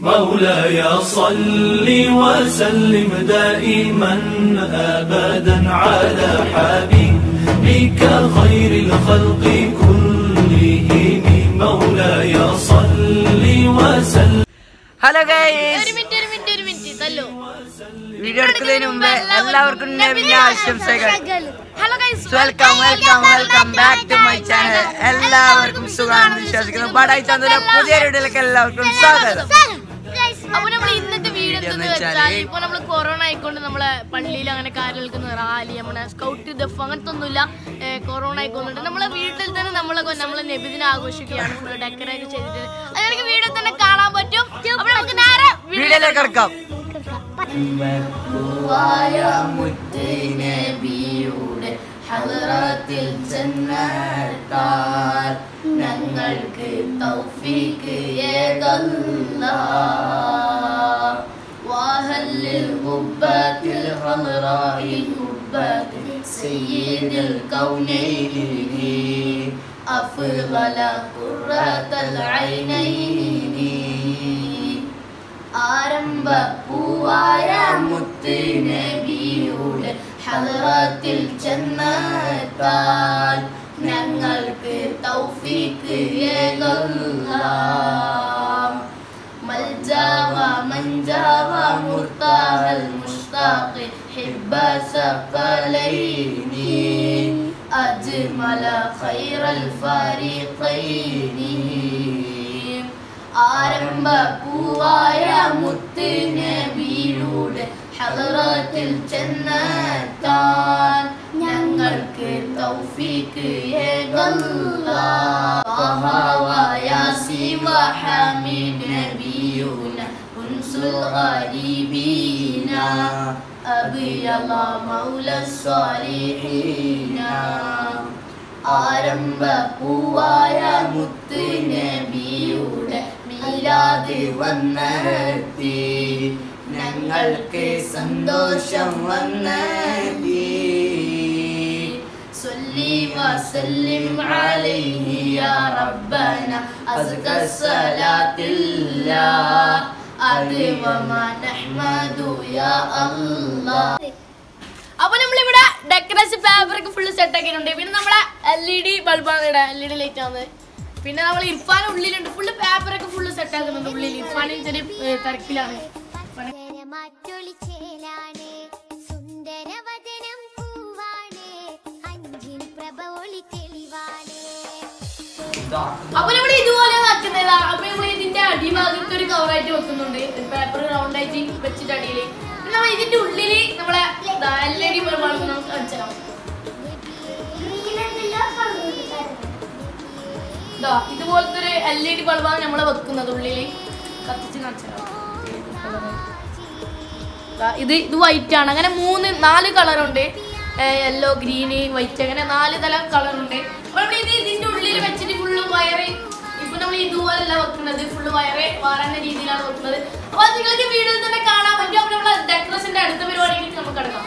مولاي صل وسلم دائما أبدا على حبيبك خير الخلق كلهم مولاي صل وسلم. Hello guys, video എടുക്കുന്നതിന് മുമ്പ് എല്ലാവർക്കും നബിദിന ആശംസകൾ. Welcome back to my channel. എല്ലാവർക്കും സുഖമാണെന്ന് വിശ്വസിക്കുന്നു. ബഡായി ചാനലിലെ പുതിയ വീഡിയോയിലേക്ക് എല്ലാവർക്കും സ്വാഗതം. അപ്പൊ നമ്മൾ ഇന്നത്തെ വീഡിയോ എന്താന്ന് വെച്ചാൽ, ഇപ്പൊ നമ്മള് കൊറോണ ആയിക്കൊണ്ട് നമ്മളെ പള്ളിയിൽ അങ്ങനെ കാര്യങ്ങൾക്ക് റാലി, നമ്മുടെ സ്കൗട്ട് ദഫ് അങ്ങനത്തെ ഒന്നുമില്ല. കൊറോണ ആയിക്കൊണ്ടിട്ട് നമ്മളെ വീട്ടിൽ തന്നെ നമ്മളെ നബിദിന ആഘോഷിക്കുകയാണ്. ഫുള്ള് ഡെക്കറേറ്റ് ചെയ്തിട്ട് അതെനിക്ക് വീഡിയോ തന്നെ കാണാൻ പറ്റും. അപ്പൊ നമുക്ക് നേരെ വീഡിയോയിലേക്ക് കിടക്കാം. ഹളറത്തിൽ ചെന്നെത്താൻ ഞങ്ങൾക്ക് തൗഫീഖ് ഏകല്ലാഹ്. വഹല്ലിൽ ഖുബ്ബത്തിൽ ഹളറാഇ ഖുബ്ബത്തിൽ സയ്യിദുൽ കൗനൈനി അഫ്ളല ഖുറത്തൽ ഐനൈനി. ആരംഭ പൂവായ മുത്ത് നബിയുടെ ഹളറത്തിൽ ചെന്നെത്താൻ ഞങ്ങൾക്ക് തൗഫീഖ് ഏകല്ലാഹ്. മൽജാവ മൻജാവ മുർതാഹൽ മുഷ്താഖ് ഹിബ്ബ സഖലൈനി അജ്മല ഖൈറൽ ഫരീഖൈനി. ആരംഭ പൂവായ മുത്ത് നബിയുടെ ഹളറത്തിൽ ചെന്നെത്താൻ ഞങ്ങൾക്ക് തൗഫീഖ് ഏകല്ലാഹ്. യാസീൻ വഹമീദ് നബിയുന ഉൻസുൽ ഗരീബീന അബിയല്ല മൗല സ്വാലിഹീന. ആരംഭ പൂവായ മുത്ത് നബിയുടെ മീലാദ് വന്നെത്തി ഞങ്ങൾക്ക് സന്തോഷം വന്നെത്തി. സ്വല്ലി വസല്ലിം അലൈഹി യാ റബ്ബന അസ്ക സ്വലാത്തില്ലാഹ് അദ്വമ നഹ്മദു യാ അല്ലാഹ്. അപ്പൊ നമ്മളിവിടെ ഡെക്കറേഷൻ പേപ്പറൊക്കെ ഫുള്ള് സെറ്റ് ആക്കിയിട്ടുണ്ട്. പിന്നെ നമ്മളെ LED ബൾബാണ് ഇവിടെ, LED ലൈറ്റ് ആണ്. പിന്നെ നമ്മൾ ഇർഫാൻ ഉള്ളിലുണ്ട്, ഫുള്ള് പേപ്പറൊക്കെ ഫുള്ള് സെറ്റ് ആക്കുന്നുണ്ട് ഉള്ളിൽ. ഇർഫാൻ ചെറിയ തിരക്കിലാണ്. അപ്പൊ നമ്മൾ ഇതുപോലെ വെക്കുന്നതാ. അപ്പൊ നമ്മൾ ഇതിന്റെ അടിഭാഗത്ത് ഒരു കവറായിട്ട് വെക്കുന്നുണ്ട്, പേപ്പർ റൗണ്ട് ആയിട്ട് വെച്ചിട്ട് അടിയില്. പിന്നെ നമ്മൾ ഇതിന്റെ ഉള്ളില് നമ്മളെ LED ബൾബാണ് നമുക്ക് കാണിച്ചാൽ. ഇതുപോലത്തെ ഒരു LED ബൾബാണ് നമ്മളെ വെക്കുന്നത് ഉള്ളില്. കത്തിച്ച് കാണിച്ചാൽ ഇത് വൈറ്റ് ആണ്. അങ്ങനെ 4 കളറുണ്ട്, യെല്ലോ, ഗ്രീന്, വൈറ്റ്, അങ്ങനെ 4 തരം കളറുണ്ട്. അപ്പൊ നമ്മൾ ഇതിന്റെ ഉള്ളിൽ വെച്ചിട്ട് ഫുള്ള് വയറ്, ഇപ്പൊ നമ്മൾ ഇതുപോലല്ല വെക്കുന്നത്, ഫുള്ള് വയറ് വാറുന്ന രീതിയിലാണ് വെക്കുന്നത്. അപ്പൊ നിങ്ങൾക്ക് വീഡിയോയിൽ തന്നെ കാണാൻ പറ്റും. അപ്പൊ നമ്മളെ ഡെക്കറേഷന്റെ അടുത്ത പരിപാടിയിലേക്ക് നമുക്ക് എടുക്കാം.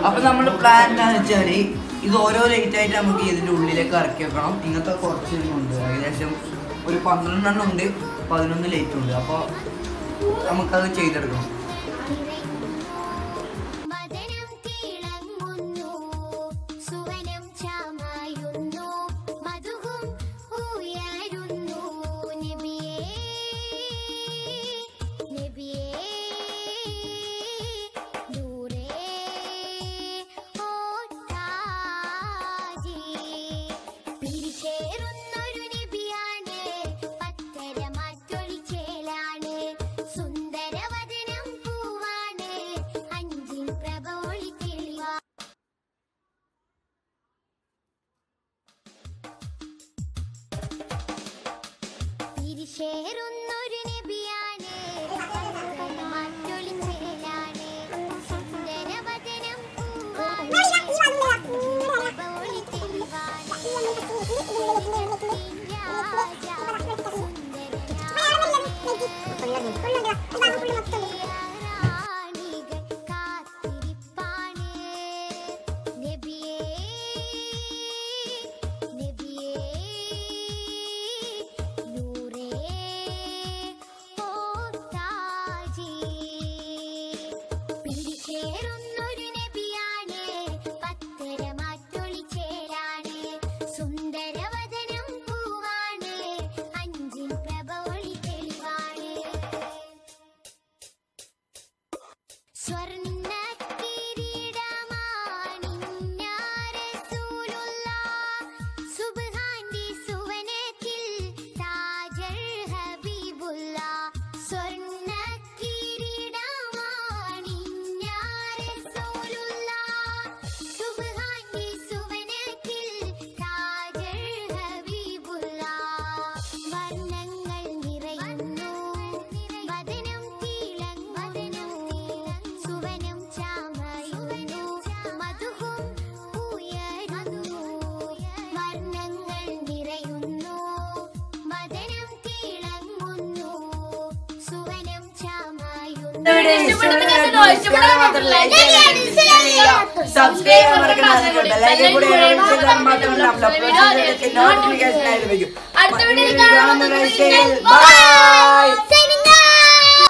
അപ്പൊ നമ്മുടെ പ്ലാൻ എന്താണെന്ന് വെച്ചാല്, ഇത് ഓരോ ലൈറ്റ് ആയിട്ട് നമുക്ക് ഇതിന്റെ ഉള്ളിലേക്ക് ഇറക്കി വെക്കണം. ഇങ്ങനത്തെ കുറച്ച് ഉണ്ട്, ഏകദേശം ഒരു 12 ഉണ്ട്, 11 ലൈറ്റ് ഉണ്ട്. അപ്പോൾ നമുക്കത് ചെയ്തെടുക്കണം. ഷേറുന്നൊരു നബിയാണ് മാറ്റൊളിച്ചേലാണ് സുന്ദരവദനം പൂവാണ് സബ്സ്ക്രൈബ് മറക്കണ്ട.